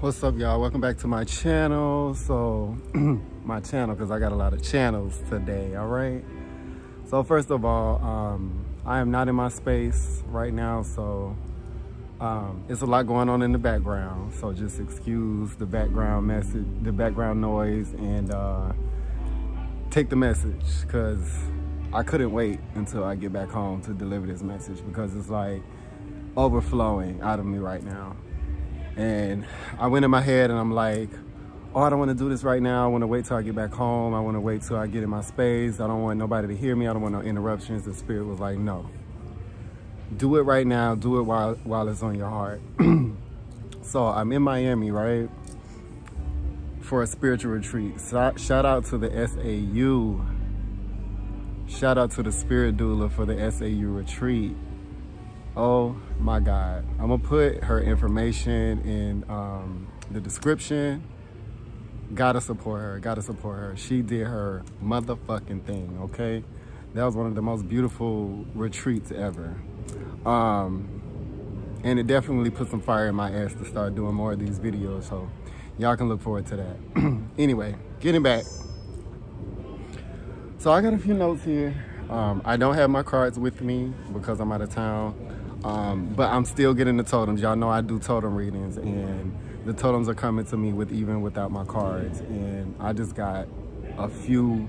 What's up, y'all? Welcome back to my channel. So my channel, because I got a lot of channels today. All right, so first of all, I am not in my space right now, so it's a lot going on in the background, so just excuse the background message, the background noise, and take the message, because I couldn't wait until I get back home to deliver this message, because it's like overflowing out of me right now. And I went in my head and I'm like, oh, I don't want to do this right now. I want to wait till I get back home. I want to wait till I get in my space. I don't want nobody to hear me. I don't want no interruptions. The spirit was like, no, do it right now. Do it while it's on your heart. So I'm in Miami, right, for a spiritual retreat. Shout out to the SAU. Shout out to the spirit doula for the SAU retreat. Oh my God. I'm gonna put her information in the description. Gotta support her, gotta support her. She did her motherfucking thing, okay? That was one of the most beautiful retreats ever. And it definitely put some fire in my ass to start doing more of these videos, so y'all can look forward to that. Anyway, getting back. So I got a few notes here. I don't have my cards with me because I'm out of town. But I'm still getting the totems. Y'all know I do totem readings, and the totems are coming to me even without my cards. And I just got a few,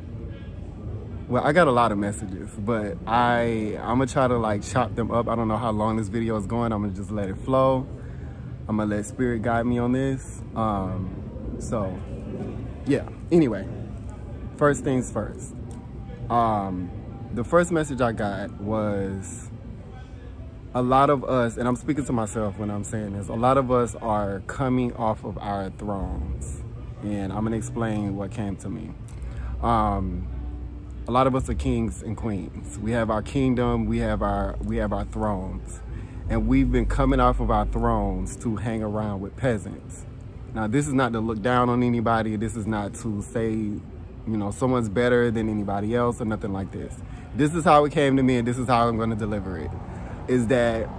well, I got a lot of messages, but I'm gonna try to like chop them up. I don't know how long this video is going. I'm gonna just let it flow. I'm gonna let spirit guide me on this. So yeah, anyway, first things first. The first message I got was, a lot of us, and I'm speaking to myself when I'm saying this, a lot of us are coming off of our thrones. And I'm gonna explain what came to me. A lot of us are kings and queens. We have our kingdom, we have our thrones. And we've been coming off of our thrones to hang around with peasants. Now, this is not to look down on anybody. This is not to say, you know, someone's better than anybody else or nothing like this. This is how it came to me, and this is how I'm gonna deliver it. Is that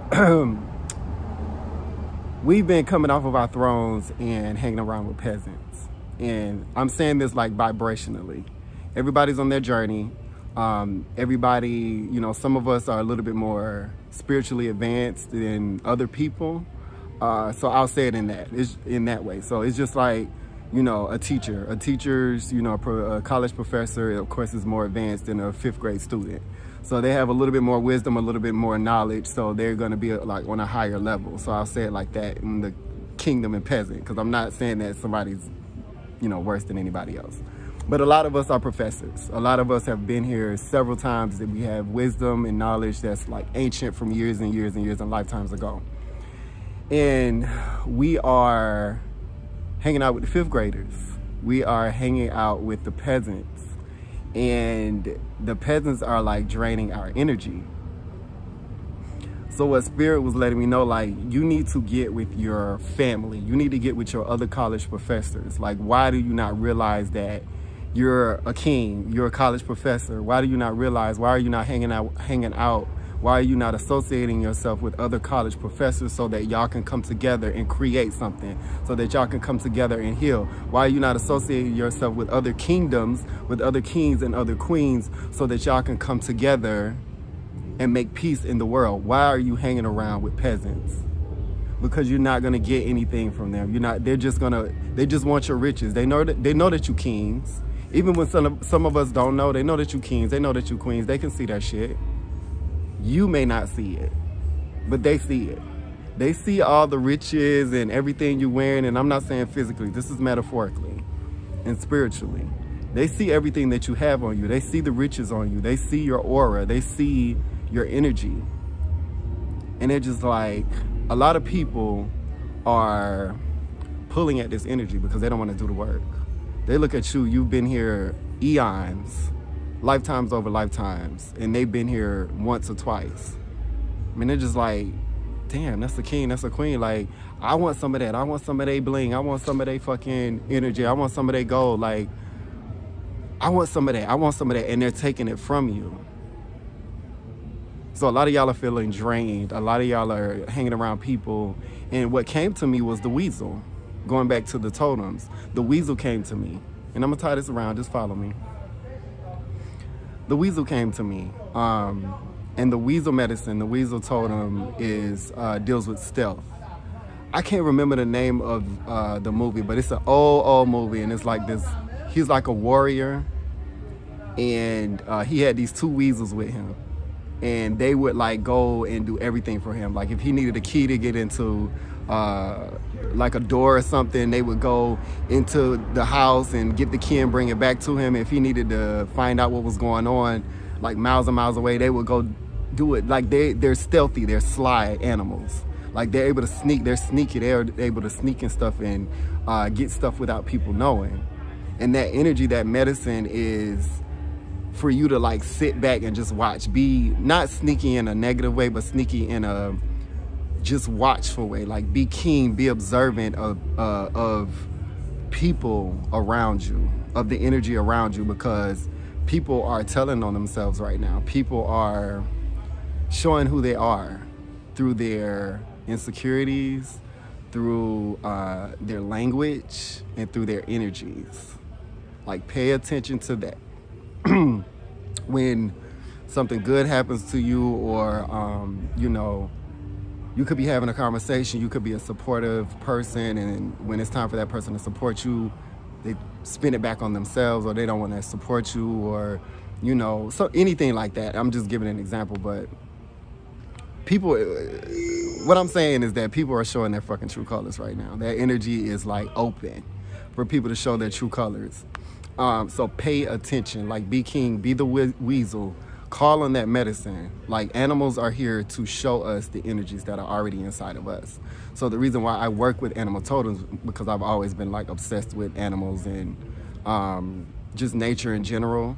we've been coming off of our thrones and hanging around with peasants. And I'm saying this like vibrationally. Everybody's on their journey. Everybody, you know, some of us are a little bit more spiritually advanced than other people. So I'll say it in that way. So it's just like, you know, a teacher's, you know, a college professor, of course, is more advanced than a 5th grade student. So they have a little bit more wisdom, a little bit more knowledge. So they're going to be like on a higher level. So I'll say it like that in the kingdom and peasant, because I'm not saying that somebody's, you know, worse than anybody else. But a lot of us are professors. A lot of us have been here several times, that we have wisdom and knowledge that's like ancient from years and years and years and lifetimes ago. And we are hanging out with the 5th graders. We are hanging out with the peasants. And the peasants are like draining our energy. So what spirit was letting me know, like, you need to get with your family. You need to get with your other college professors. Like, why do you not realize that you're a king, you're a college professor? Why do you not realize, why are you not hanging out? Why are you not associating yourself with other college professors so that y'all can come together and create something, so that y'all can come together and heal? Why are you not associating yourself with other kingdoms, with other kings and other queens, so that y'all can come together and make peace in the world? Why are you hanging around with peasants? Because you're not gonna get anything from them. You're not. They just want your riches. They know that you kings. Even when some of us don't know, they know that you kings. They know that you queens. They can see that shit. You may not see it, but they see it. They see all the riches and everything you're wearing, and I'm not saying physically, this is metaphorically and spiritually. They see everything that you have on you. They see the riches on you. They see your aura. They see your energy. And they're just like, a lot of people are pulling at this energy because they don't want to do the work. They look at you, you've been here eons, lifetimes over lifetimes, and they've been here once or twice. I mean, they're just like, damn, that's a king, that's a queen. Like, I want some of that. I want some of their bling. I want some of their fucking energy. I want some of their gold. Like, I want some of that. I want some of that. And they're taking it from you. So a lot of y'all are feeling drained. A lot of y'all are hanging around people. And what came to me was the weasel. going back to the totems, the weasel came to me. And I'm going to tie this around. Just follow me. The weasel came to me. And the weasel medicine, the weasel totem, deals with stealth. I can't remember the name of the movie, but it's an old movie. And it's like this, he's like a warrior. And he had these two weasels with him. And they would like go and do everything for him. Like if he needed a key to get into like a door or something, they would go into the house and get the key and bring it back to him. If he needed to find out what was going on, like miles and miles away, they would go do it. Like they're stealthy, they're sly animals. Like they're able to sneak, they're sneaky, they're able to sneak and stuff and get stuff without people knowing. And that energy, that medicine is for you to like sit back and just watch. Be not sneaky in a negative way, but sneaky in a just watchful way. Like be keen, be observant of people around you, of the energy around you, because people are telling on themselves right now. People are showing who they are through their insecurities, through their language, and through their energies. Like pay attention to that. When something good happens to you, or you know, you could be having a conversation, you could be a supportive person, and when it's time for that person to support you, they spin it back on themselves, or they don't want to support you, or you know, so anything like that. I'm just giving an example, but people, what I'm saying is that people are showing their fucking true colors right now. That energy is like open for people to show their true colors. So pay attention, like be king, be the weasel, call on that medicine. Like animals are here to show us the energies that are already inside of us. So the reason why I work with animal totems, because I've always been like obsessed with animals and just nature in general.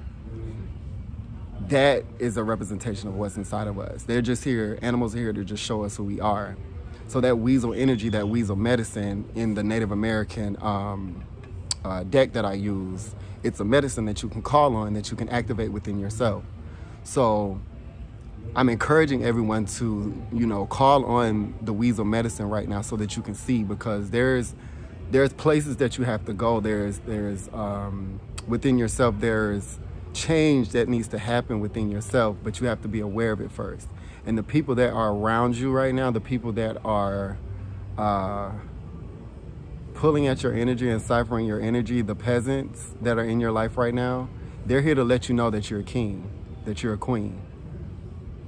That is a representation of what's inside of us. They're just here, animals are here to just show us who we are. So that weasel energy, that weasel medicine in the Native American deck that I use, it's a medicine that you can call on, that you can activate within yourself. So I'm encouraging everyone to, you know, call on the weasel medicine right now so that you can see, because there's places that you have to go. There's within yourself, there's change that needs to happen within yourself, but you have to be aware of it first. And the people that are around you right now, the people that are pulling at your energy and ciphering your energy, the peasants that are in your life right now, they're here to let you know that you're a king, that you're a queen.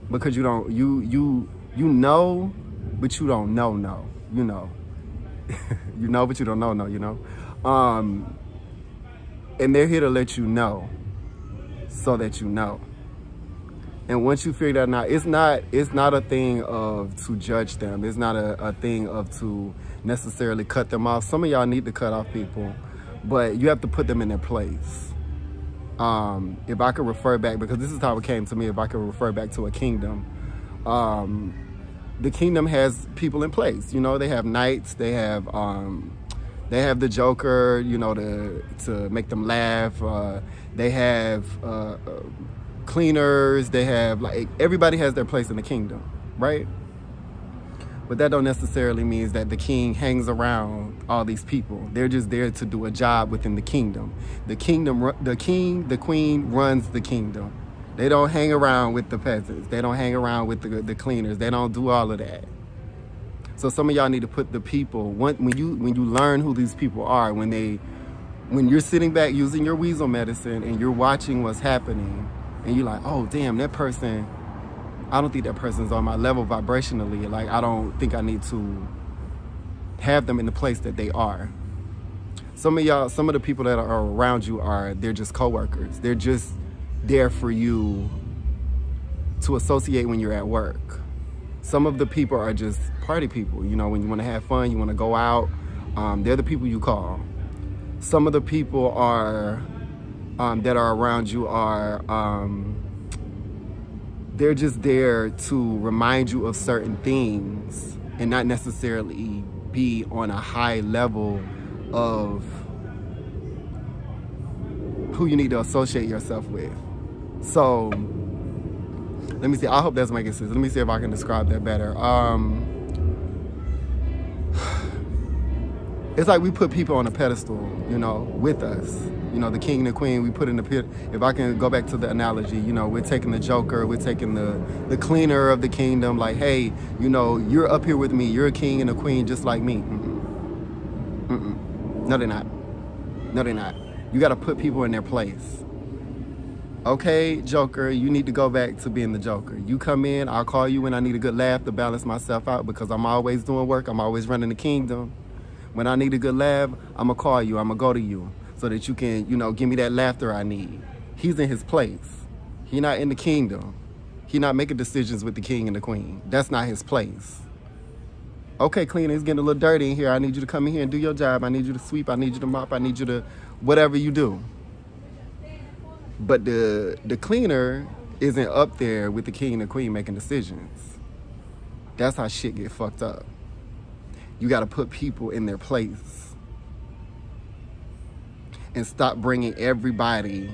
Because you don't, you know, but you don't know, you know. You know, but you don't know, you know. And they're here to let you know so that you know. And once you figure that out, it's not a thing of to judge them. It's not a thing of to necessarily cut them off. Some of y'all need to cut off people, but you have to put them in their place. If I could refer back, because this is how it came to me, if I could refer back to a kingdom, the kingdom has people in place. You know, they have knights, they have the Joker, you know, to make them laugh. They have cleaners, they have, like, everybody has their place in the kingdom, right? But that don't necessarily mean that the king hangs around all these people. They're just there to do a job within the kingdom. The king, the queen runs the kingdom. They don't hang around with the peasants. They don't hang around with the cleaners. They don't do all of that. So some of y'all need to put the people, when you learn who these people are, when you're sitting back using your weasel medicine and you're watching what's happening, and you're like, oh, damn, that person, I don't think that person's on my level vibrationally. Like, I don't think I need to have them in the place that they are. Some of y'all, some of the people that are around you they're just coworkers. They're just there for you to associate when you're at work. Some of the people are just party people. You know, when you want to have fun, you want to go out, they're the people you call. Some of the people that are around you they're just there to remind you of certain things and not necessarily be on a high level of who you need to associate yourself with. So let me see, I hope that's making sense. Let me see if I can describe that better. It's like we put people on a pedestal, you know, with us. You know, the king and the queen, we put in the pit. If I can go back to the analogy, you know, we're taking the joker, we're taking the cleaner of the kingdom, like, hey, you know, you're up here with me. You're a king and a queen just like me. No, they're not. No, they're not. You got to put people in their place. Okay, joker, you need to go back to being the joker. You come in, I'll call you when I need a good laugh to balance myself out, because I'm always doing work. I'm always running the kingdom. When I need a good laugh, I'm going to call you. I'm going to go to you so that you can, you know, give me that laughter I need. He's in his place. He's not in the kingdom. He's not making decisions with the king and the queen. That's not his place. Okay, cleaner, it's getting a little dirty in here. I need you to come in here and do your job. I need you to sweep. I need you to mop. I need you to whatever you do. But the cleaner isn't up there with the king and the queen making decisions. That's how shit get fucked up. You got to put people in their place and stop bringing everybody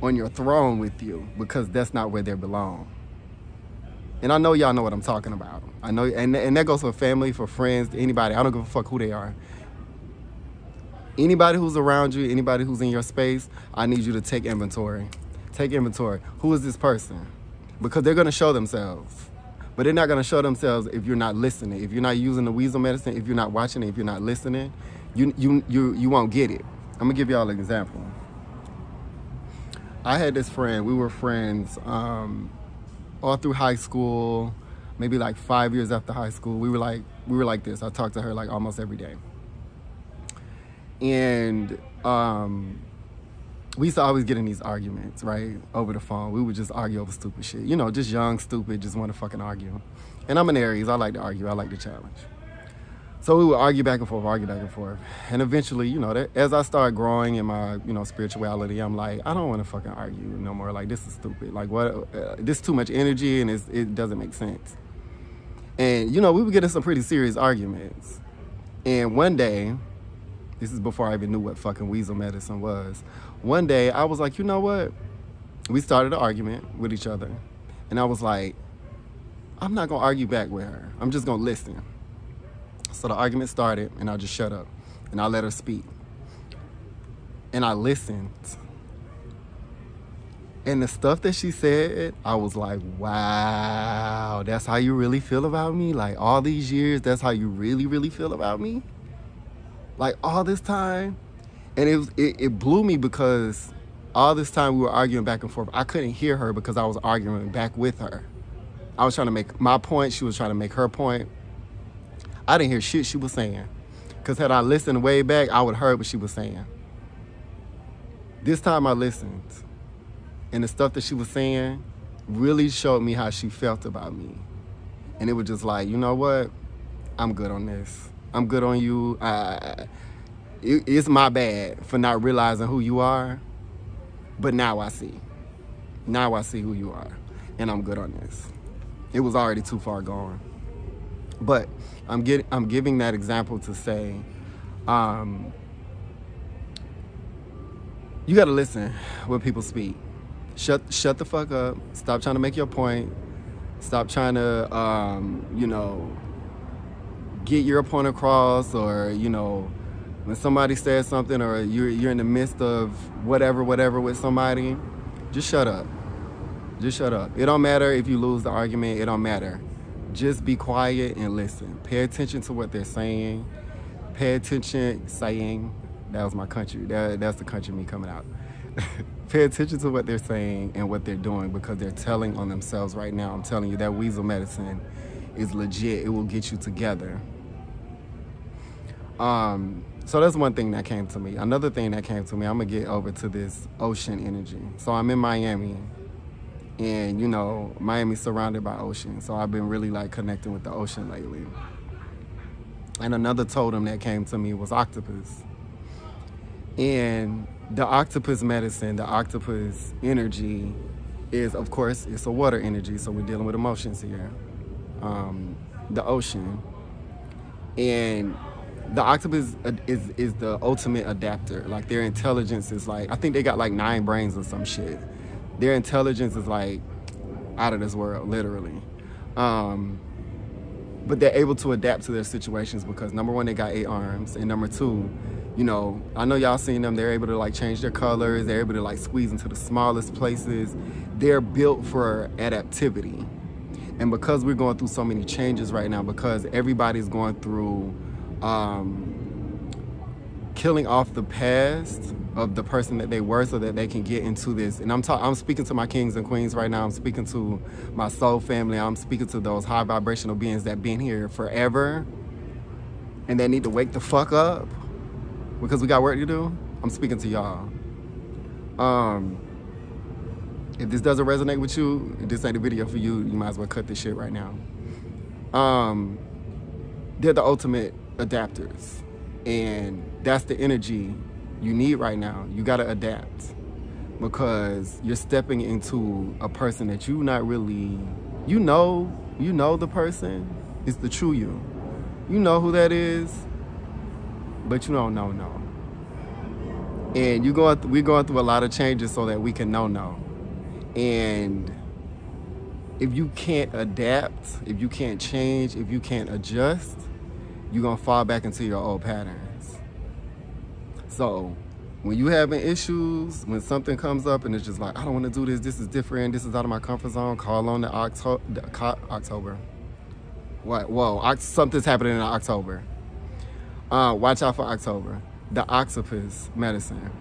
on your throne with you, because that's not where they belong. And I know y'all know what I'm talking about. I know, and that goes for family, for friends, anybody. I don't give a fuck who they are. Anybody who's around you, anybody who's in your space, I need you to take inventory. Take inventory. Who is this person? Because they're going to show themselves. But they're not going to show themselves if you're not listening. If you're not using the weasel medicine, if you're not watching it, if you're not listening, you won't get it. I'm going to give y'all an example. I had this friend. We were friends all through high school, maybe like 5 years after high school. We were like this. I talked to her like almost every day. And we used to always get in these arguments, right, over the phone. We would just argue over stupid shit. You know, just young, stupid, just want to fucking argue. And I'm an Aries. I like to argue. I like to challenge. So we would argue back and forth, argue back and forth. And eventually, you know, as I started growing in my, you know, spirituality, I'm like, I don't want to fucking argue no more. Like, this is stupid. Like, what? This is too much energy, and it doesn't make sense. And, you know, we would get in some pretty serious arguments. And one day, this is before I even knew what fucking weasel medicine was. One day, I was like, you know what? We started an argument with each other. And I was like, I'm not going to argue back with her. I'm just going to listen. So the argument started, and I just shut up. And I let her speak. And I listened. And the stuff that she said, I was like, wow, that's how you really feel about me? Like, all these years, that's how you really, really feel about me? Like, all this time? And it blew me, because all this time we were arguing back and forth. I couldn't hear her because I was arguing back with her. I was trying to make my point. She was trying to make her point. I didn't hear shit she was saying. Because had I listened way back, I would have heard what she was saying. This time I listened. And the stuff that she was saying really showed me how she felt about me. And it was just like, you know what? I'm good on this. I'm good on you. It's my bad for not realizing who you are. But now I see. Now I see who you are. And I'm good on this. It was already too far gone. But I'm giving that example to say, you got to listen when people speak. Shut the fuck up. Stop trying to make your point. Stop trying to, you know, get your point across, or, you know, when somebody says something, or you're in the midst of whatever with somebody, just shut up. Just shut up. It don't matter if you lose the argument. It don't matter. Just be quiet and listen. Pay attention to what they're saying. Pay attention, saying. That was my country. That's the country me coming out. Pay attention to what they're saying and what they're doing, because they're telling on themselves right now. I'm telling you, that weasel medicine is legit. It will get you together. So that's one thing that came to me. Another thing that came to me, I'm going to get over to this ocean energy. So I'm in Miami. And, you know, Miami's surrounded by ocean. So I've been really, like, connecting with the ocean lately. And another totem that came to me was octopus. And the octopus medicine, the octopus energy is, of course, it's a water energy. So we're dealing with emotions here. The ocean. And the octopus is the ultimate adapter. Like, their intelligence is like, I think they got like 9 brains or some shit. Their intelligence is like out of this world, literally. but they're able to adapt to their situations because number one, they got 8 arms, and number two, you know, I know y'all seen them, they're able to like change their colors, they're able to like squeeze into the smallest places. They're built for adaptivity. And because we're going through so many changes right now, because everybody's going through killing off the past of the person that they were so that they can get into this. And I'm speaking to my kings and queens right now. I'm speaking to my soul family. I'm speaking to those high vibrational beings that been here forever and they need to wake the fuck up because we got work to do. I'm speaking to y'all. If this doesn't resonate with you, if this ain't a video for you, you might as well cut this shit right now. They're the ultimate adapters. And that's the energy you need right now. You gotta adapt because you're stepping into a person that you not really, you know the person. It's the true you. You know who that is, but you don't know. And we're going through a lot of changes so that we can know. And if you can't adapt, if you can't change, if you can't adjust, you're gonna fall back into your old patterns. So when you having issues, when something comes up and it's just like, I don't wanna do this, this is different, this is out of my comfort zone, call on the October. What, whoa, something's happening in October. Watch out for October, the octopus medicine.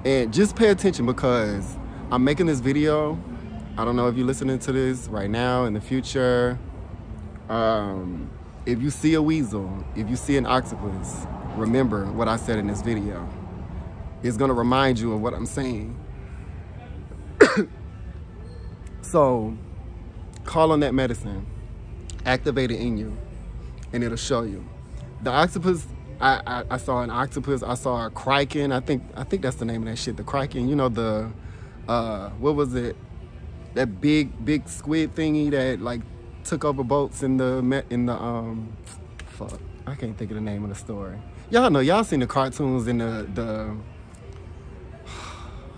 And just pay attention because I'm making this video. I don't know if you're listening to this right now, in the future. If you see a weasel, if you see an octopus, remember what I said in this video. It's gonna remind you of what I'm saying. So, call on that medicine, activate it in you, and it'll show you. The octopus, I saw an octopus, I saw a kraken, I think that's the name of that shit, the kraken, you know, the, what was it? That big squid thingy that like took over boats in the fuck, I can't think of the name of the story. Y'all know, y'all seen the cartoons in the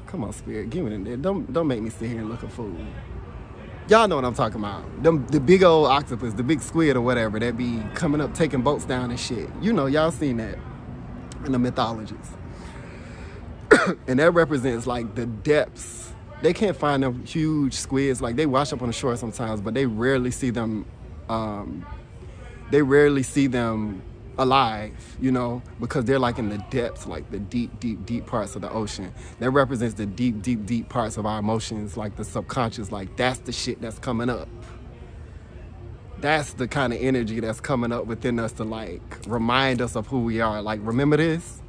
come on, Spirit, give me the, don't make me sit here and look a fool. Y'all know what I'm talking about. The big old octopus, the big squid or whatever that be coming up taking boats down and shit. You know, y'all seen that in the mythologies. And that represents like the depths. They can't find them huge squids. Like they wash up on the shore sometimes, but they rarely see them. They rarely see them alive, you know, because they're like in the depths, like the deep parts of the ocean. That represents the deep parts of our emotions, like the subconscious. Like that's the shit that's coming up. That's the kind of energy that's coming up within us to like remind us of who we are. Like, remember this?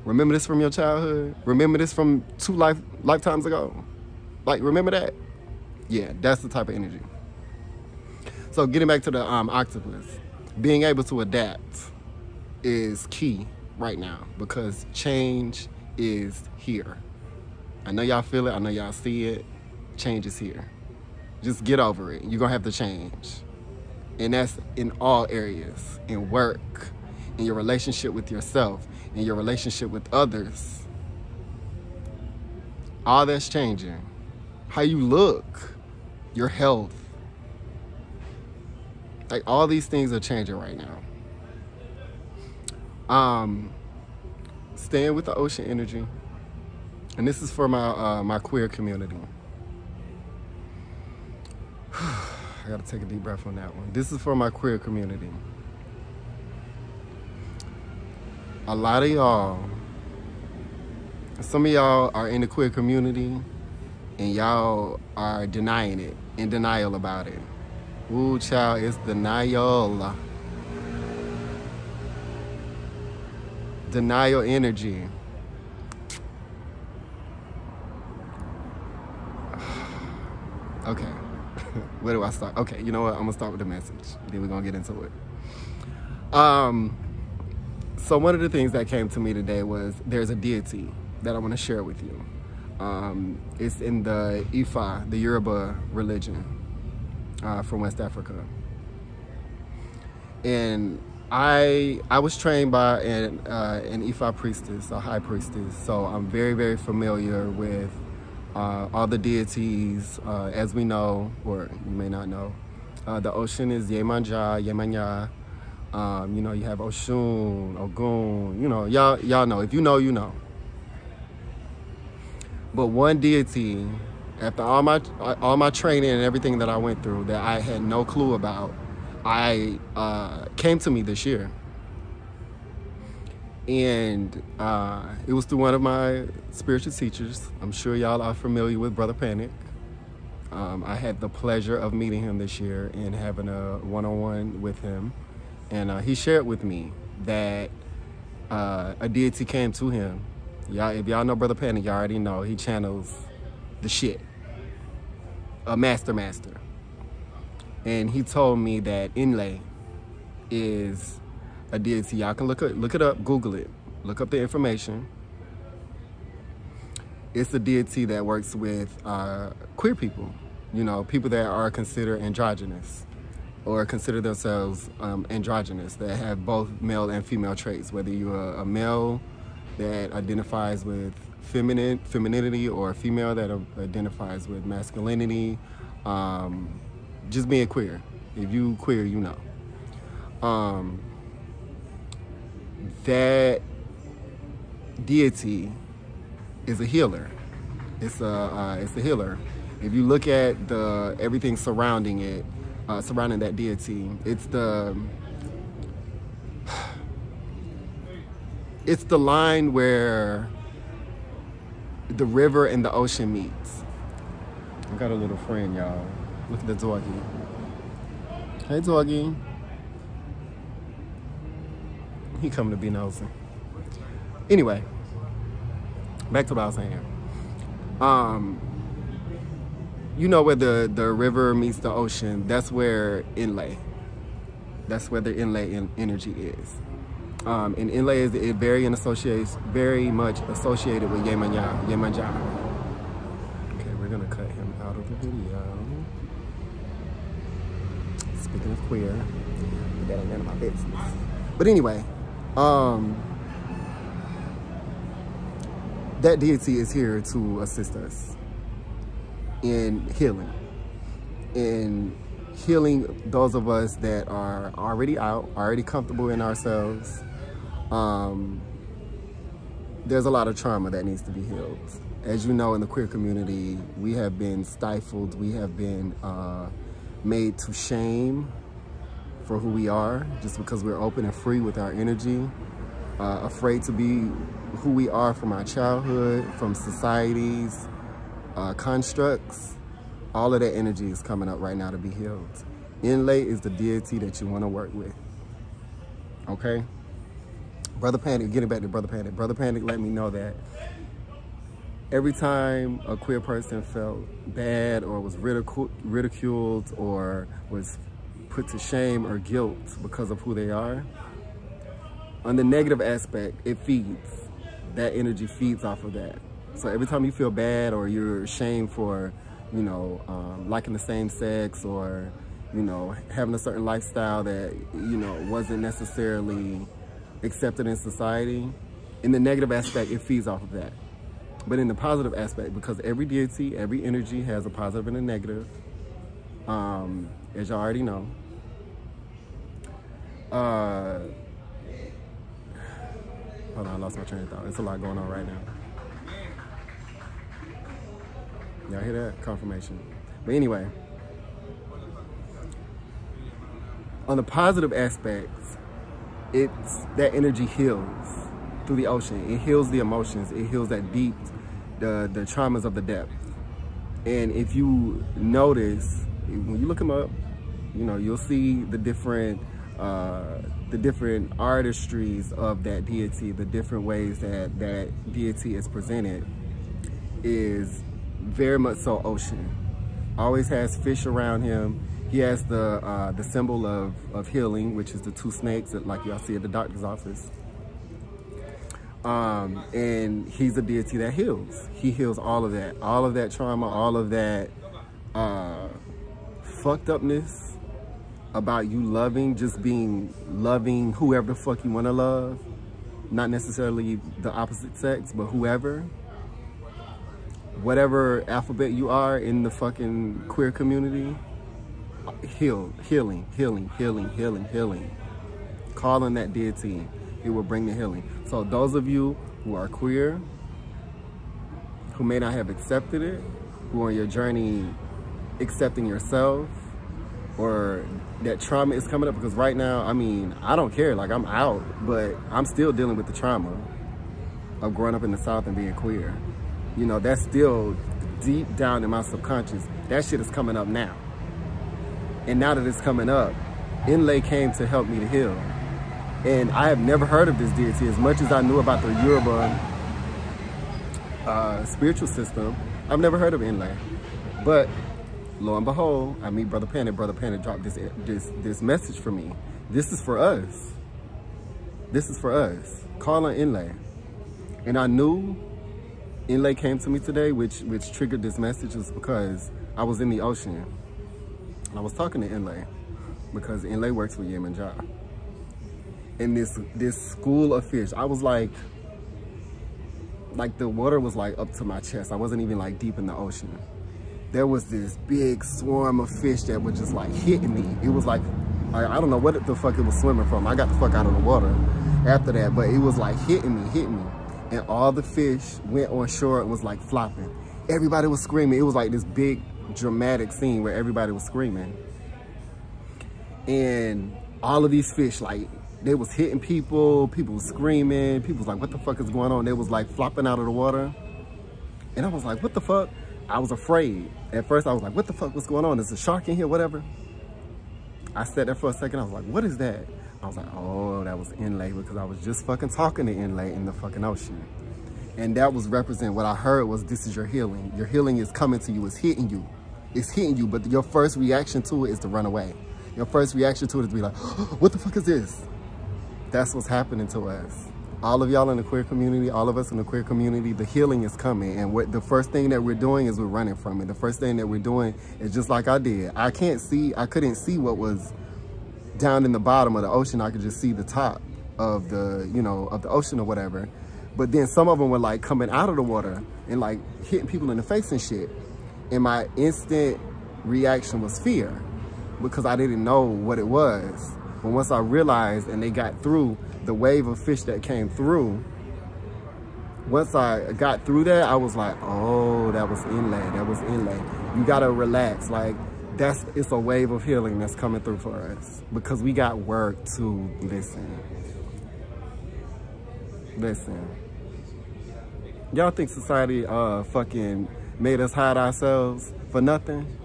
Remember this from your childhood? Remember this from 2 lifetimes ago? Like, remember that? Yeah, that's the type of energy. So getting back to the octopus, being able to adapt is key right now because change is here. I know y'all feel it, I know y'all see it. Change is here. Just get over it. You're gonna have to change. And that's in all areas, in work, in your relationship with yourself, in your relationship with others. All that's changing. How you look, your health. Like all these things are changing right now. Staying with the ocean energy. And this is for my my queer community. I gotta take a deep breath on that one. This is for my queer community. A lot of y'all, some of y'all are in the queer community and y'all are denying it, in denial about it. Ooh, child, it's denial. Denial energy. Okay, where do I start? Okay, you know what? I'm gonna start with the message. Then we're gonna get into it. So one of the things that came to me today was there's a deity that I want to share with you. It's in the Ifa, the Yoruba religion from West Africa. And I was trained by an Ifa priestess, a high priestess, so I'm very, very familiar with all the deities, as we know, or you may not know. The ocean is Yemanja, Yemanya. You know, you have Oshun, Ogun. You know, y'all know. If you know, you know. But one deity, after all my training and everything that I went through that I had no clue about, came to me this year. And it was through one of my spiritual teachers. I'm sure y'all are familiar with Brother Panic. I had the pleasure of meeting him this year and having a one-on-one with him. And he shared with me that a deity came to him. If y'all know Brother Panic, y'all already know he channels the shit. A master. And he told me that Inle is a deity. Y'all can look it up, Google it, look up the information. It's a deity that works with queer people, you know, people that are considered androgynous or consider themselves androgynous, that have both male and female traits, whether you're a male that identifies with femininity or a female that identifies with masculinity, just being queer. If you queer, you know. That deity is a healer. It's a healer. If you look at everything surrounding it, surrounding that deity, it's the line where the river and the ocean meets. I got a little friend, y'all. Look at the doggy. Hey, doggy. He coming to be nosy. Anyway, back to what I was saying. You know where the river meets the ocean, that's where Inle. That's where the Inle energy is. And Inle is very much associated with Yemanja. Okay, we're gonna cut him out of the video. Speaking of queer, that ain't none of my business. But anyway, that deity is here to assist us in healing those of us that are already comfortable in ourselves. There's a lot of trauma that needs to be healed. As you know, in the queer community, we have been stifled. We have been made to shame for who we are, just because we're open and free with our energy, afraid to be who we are from our childhood, from society's constructs. All of that energy is coming up right now to be healed. Inle is the deity that you want to work with. Okay? Brother Panic, getting back to Brother Panic. Brother Panic let me know that every time a queer person felt bad or was ridiculed or was put to shame or guilt because of who they are, on the negative aspect, it feeds. That energy feeds off of that. So every time you feel bad or you're ashamed for, you know, liking the same sex or, you know, having a certain lifestyle that, you know, wasn't necessarily accepted in society, in the negative aspect, it feeds off of that. But in the positive aspect, because every deity, every energy has a positive and a negative, as y'all already know. Hold on, I lost my train of thought. It's a lot going on right now. Y'all hear that? Confirmation. But anyway, on the positive aspects, it's that energy heals through the ocean. It heals the emotions. It heals that deep, the traumas of the depth. And if you notice, when you look them up, you know, you'll see the different artistries of that deity, the different ways that that deity is presented is very much so ocean. Always has fish around him. He has the symbol of healing, which is the two snakes that like y'all see at the doctor's office. And he's a deity that heals. He heals all of that trauma, all of that fucked upness about you loving, just being loving whoever the fuck you want to love. Not necessarily the opposite sex, but whoever. Whatever alphabet you are in the fucking queer community, healing. Calling that deity, it will bring the healing. So those of you who are queer, who may not have accepted it, who are on your journey accepting yourself, or that trauma is coming up, because right now, I mean, I don't care, like I'm out, but I'm still dealing with the trauma of growing up in the South and being queer. You know, that's still deep down in my subconscious. That shit is coming up now. And now that it's coming up, Inle came to help me to heal. And I have never heard of this deity. As much as I knew about the Yoruba spiritual system, I've never heard of Inle. But lo and behold, I meet Brother Panic. Brother Panic dropped this message for me. This is for us. This is for us. Call on Inle. And I knew Inle came to me today, which triggered this message, is because I was in the ocean. I was talking to Inle because Inle works for Yemenja. And this school of fish, I was like the water was like up to my chest. I wasn't even like deep in the ocean. There was this big swarm of fish that were just like hitting me. It was like, I don't know what the fuck it was swimming from. I got the fuck out of the water after that, but it was like hitting me. And all the fish went on shore and was like flopping. Everybody was screaming. It was like this big dramatic scene where everybody was screaming. And all of these fish, like, they was hitting people was screaming, people was like, what the fuck is going on? They was like flopping out of the water. And I was like, what the fuck? I was afraid. At first I was like, what the fuck was going on? Is a shark in here, whatever? I sat there for a second, I was like, what is that? I was like, oh, that was Inle, because I was just fucking talking to Inle in the fucking ocean. And that was represent, what I heard was, this is your healing. Your healing is coming to you, it's hitting you. It's hitting you, but your first reaction to it is to run away. Your first reaction to it is to be like, oh, what the fuck is this? That's what's happening to us. All of y'all in the queer community, all of us in the queer community, the healing is coming. And what the first thing that we're doing is we're running from it. The first thing that we're doing is just like I did. I couldn't see what was down in the bottom of the ocean. I could just see the top of the, you know, of the ocean or whatever. But then some of them were like coming out of the water and like hitting people in the face and shit. And my instant reaction was fear, because I didn't know what it was. But once I realized, and they got through the wave of fish that came through, once I got through that, I was like, oh, that was Inle, that was Inle. You gotta relax, like, it's a wave of healing that's coming through for us, because we got work to listen. Y'all think society fucking made us hide ourselves for nothing?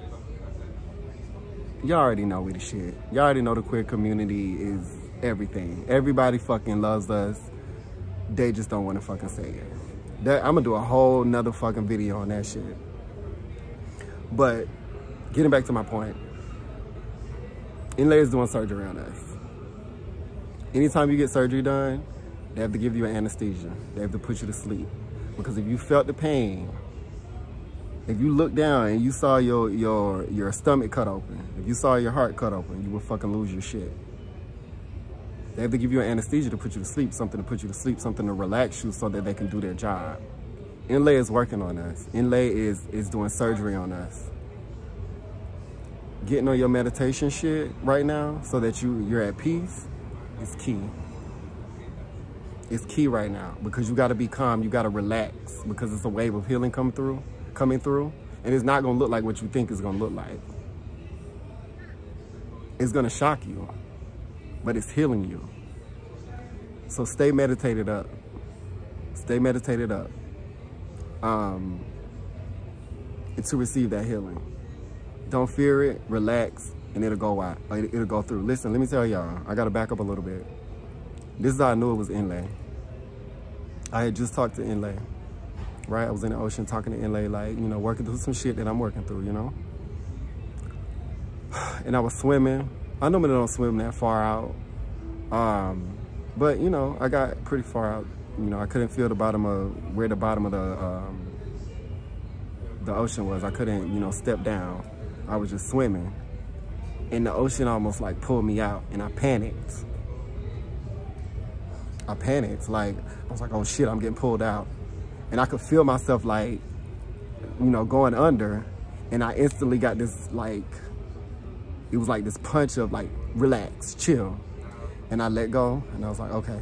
Y'all already know we the shit. Y'all already know the queer community is everything. Everybody fucking loves us. They just don't want to fucking say it. I'm gonna do a whole nother fucking video on that shit. But getting back to my point, Inle is doing surgery on us. Anytime you get surgery done, they have to give you an anesthesia. They have to put you to sleep. Because if you felt the pain, if you looked down and you saw your stomach cut open, if you saw your heart cut open, you would fucking lose your shit. They have to give you an anesthesia to put you to sleep, something to put you to sleep, something to relax you so that they can do their job. Inle is working on us. Inle is doing surgery on us. Getting on your meditation shit right now so that you're at peace is key. It's key right now, because you gotta be calm, you gotta relax, because it's a wave of healing coming through, and it's not gonna look like what you think it's gonna look like. It's gonna shock you, but it's healing you. So stay meditated up. Stay meditated up. And to receive that healing. Don't fear it, relax, and it'll go out. It'll go through. Listen, let me tell y'all, I gotta back up a little bit. This is how I knew it was Inle. I had just talked to Inle, right? I was in the ocean talking to Inle, like, you know, working through some shit that I'm working through, you know? And I was swimming. I normally don't swim that far out. But, you know, I got pretty far out. You know, I couldn't feel the bottom of, where the bottom of the ocean was. I couldn't, you know, step down. I was just swimming. And the ocean almost like pulled me out, and I panicked. Like, I was like, oh shit, I'm getting pulled out. And I could feel myself like, you know, going under. And I instantly got this like, it was like this punch of like, relax, chill. And I let go, and I was like, okay.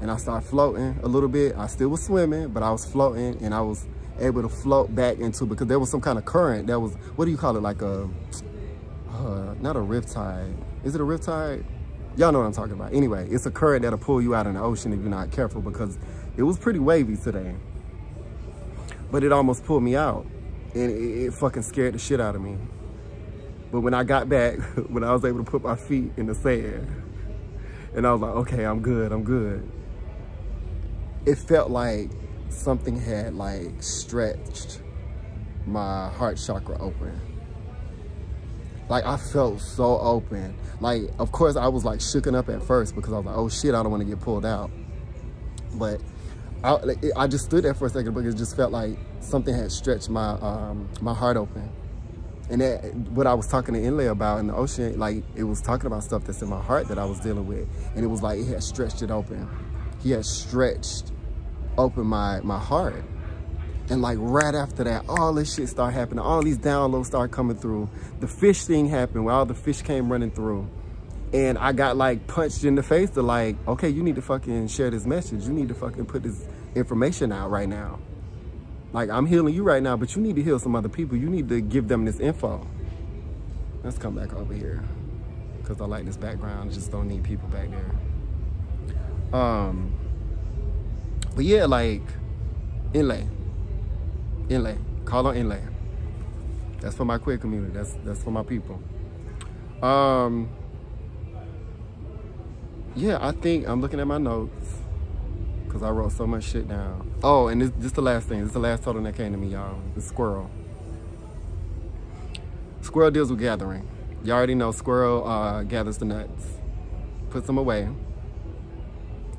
And I started floating a little bit. I still was swimming, but I was floating, and I was able to float back into, because there was some kind of current that was, what do you call it? Like a, not a riptide. Is it a riptide? Y'all know what I'm talking about. Anyway, it's a current that'll pull you out in the ocean if you're not careful, because it was pretty wavy today. But it almost pulled me out, and it fucking scared the shit out of me. But when I got back, when I was able to put my feet in the sand, and I was like, okay, I'm good, I'm good. It felt like something had like stretched my heart chakra open. Like I felt so open. Like, of course I was like shooken up at first because I was like, oh shit, I don't want to get pulled out. But I just stood there for a second because it just felt like something had stretched my my heart open. And that, what I was talking to Inle about in the ocean, like it was talking about stuff that's in my heart that I was dealing with. And it was like, it had stretched it open. He had stretched open my heart. And like right after that, all this shit started happening. All these downloads started coming through. The fish thing happened where all the fish came running through. And I got like punched in the face to like, okay, you need to fucking share this message. You need to fucking put this information out right now. Like, I'm healing you right now, but you need to heal some other people. You need to give them this info. Let's come back over here, because I like this background. I just don't need people back there. But yeah, like, Inle. Call on Inle. That's for my queer community. That's for my people. Yeah, I think I'm looking at my notes, because I wrote so much shit down. Oh, and this is the last thing. This is the last totem that came to me, y'all. The squirrel. Squirrel deals with gathering. You already know squirrel gathers the nuts, puts them away.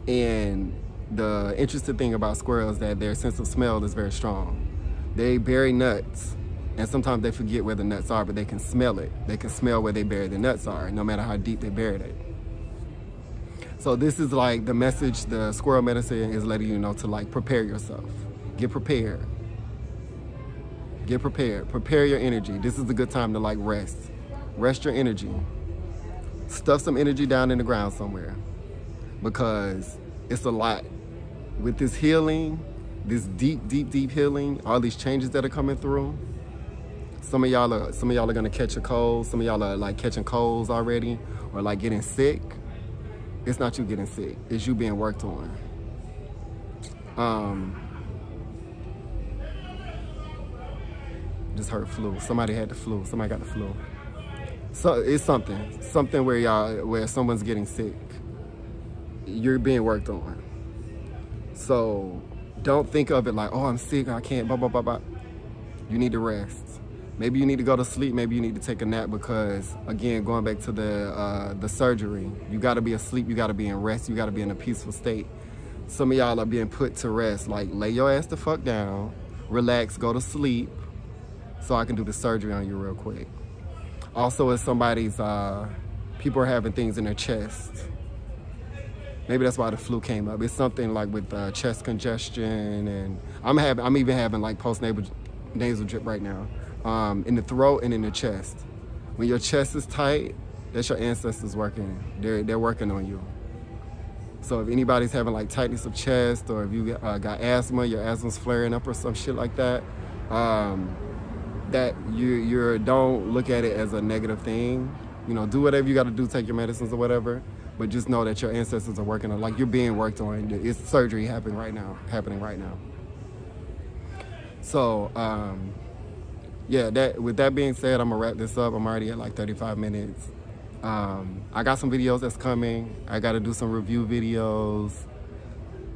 And the interesting thing about squirrels is that their sense of smell is very strong. They bury nuts, and sometimes they forget where the nuts are, but they can smell it. They can smell where they buried the nuts are, no matter how deep they buried it. So this is like the message the squirrel medicine is letting you know to like prepare yourself. Get prepared. Get prepared. Prepare your energy. This is a good time to like rest. Rest your energy. Stuff some energy down in the ground somewhere, because it's a lot. With this healing, this deep, deep, deep healing, all these changes that are coming through. Some of y'all are gonna catch a cold. Some of y'all are like catching colds already, or like getting sick. It's not you getting sick, it's you being worked on. Just heard flu. Somebody had the flu. Somebody got the flu. So it's something where someone's getting sick. You're being worked on. So don't think of it like, oh, I'm sick, I can't, blah, blah, blah, blah. You need to rest. Maybe you need to go to sleep. Maybe you need to take a nap, because again, going back to the surgery, you gotta be asleep, you gotta be in rest, you gotta be in a peaceful state. Some of y'all are being put to rest. Like, lay your ass the fuck down, relax, go to sleep, so I can do the surgery on you real quick. Also, if somebody's, people are having things in their chest, maybe that's why the flu came up. It's something like with chest congestion, and I'm even having like nasal drip right now. In the throat and in the chest. When your chest is tight, that's your ancestors working. They're working on you. So if anybody's having like tightness of chest, or if you got asthma, your asthma's flaring up or some shit like that, that you don't look at it as a negative thing. You know, do whatever you got to do, take your medicines or whatever, but just know that your ancestors are working on, like, you're being worked on. It's surgery happening right now. So, yeah, with that being said, I'm gonna wrap this up. I'm already at like 35 minutes. I got some videos that's coming. I gotta do some review videos.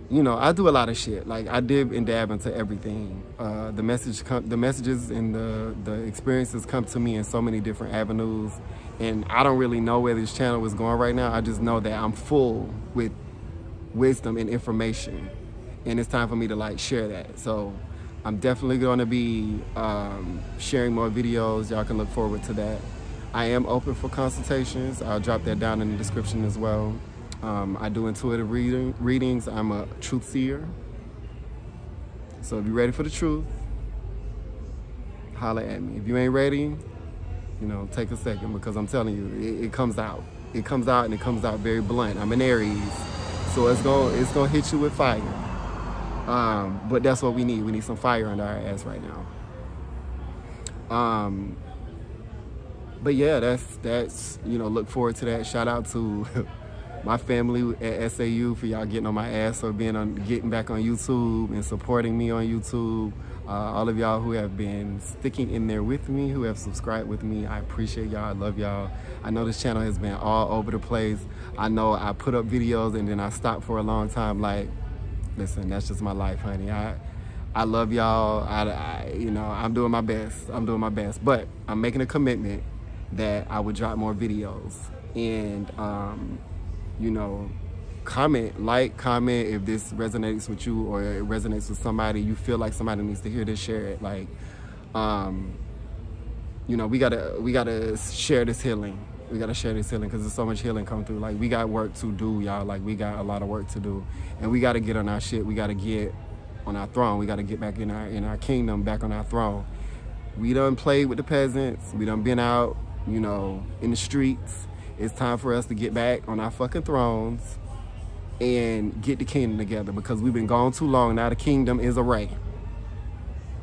You know, I do a lot of shit. Like, I dib and dab into everything. The messages and the experiences come to me in so many different avenues, and I don't really know where this channel is going right now. I just know that I'm full with wisdom and information, and it's time for me to like share that. So I'm definitely going to be sharing more videos. Y'all can look forward to that. I am open for consultations. I'll drop that down in the description as well. I do intuitive readings. I'm a truth seer. So if you're ready for the truth, holler at me. If you ain't ready, You know, take a second, because I'm telling you, it comes out. It comes out, and it comes out very blunt. I'm an Aries, so it's gonna hit you with fire. But that's what we need. We need some fire under our ass right now. But yeah, that's you know, look forward to that. Shout out to my family at SAU for y'all getting on my ass or getting back on YouTube and supporting me on YouTube. All of y'all who have been sticking in there with me, who have subscribed with me, I appreciate y'all. I love y'all. I know this channel has been all over the place. I know I put up videos and then I stopped for a long time. Like, listen, that's just my life, honey. I love y'all. You know, I'm doing my best. I'm doing my best. But I'm making a commitment that I would drop more videos. And, you know, comment if this resonates with you, or it resonates with somebody. You feel like somebody needs to hear this, share it. Like, you know, we gotta share this healing. We gotta share this healing, because there's so much healing come through. Like, we got work to do, y'all. Like, we got a lot of work to do, and we gotta get on our shit. We gotta get on our throne. We gotta get back in our kingdom, back on our throne. We done played with the peasants. We done been out, you know, in the streets. It's time for us to get back on our fucking thrones and get the kingdom together, because we've been gone too long. Now the kingdom is array.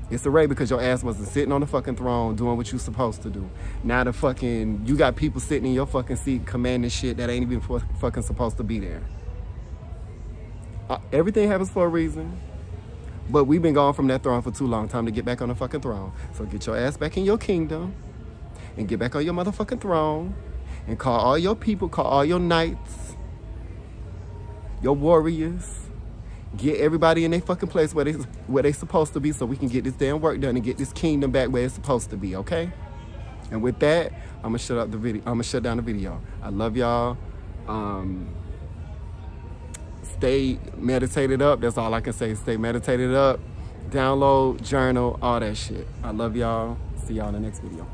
It's array because your ass wasn't sitting on the fucking throne doing what you supposed to do. Now you got people sitting in your fucking seat commanding shit that ain't even fucking supposed to be there. Everything happens for a reason, but we've been gone from that throne for too long. Time to get back on the fucking throne. So get your ass back in your kingdom and get back on your motherfucking throne and call all your people, call all your knights, your warriors, get everybody in their fucking place where they supposed to be, so we can get this damn work done and get this kingdom back where it's supposed to be, okay? And with that, I'm gonna shut down the video. I love y'all. Stay meditated up. That's all I can say. Stay meditated up. Download, journal, all that shit. I love y'all. See y'all in the next video.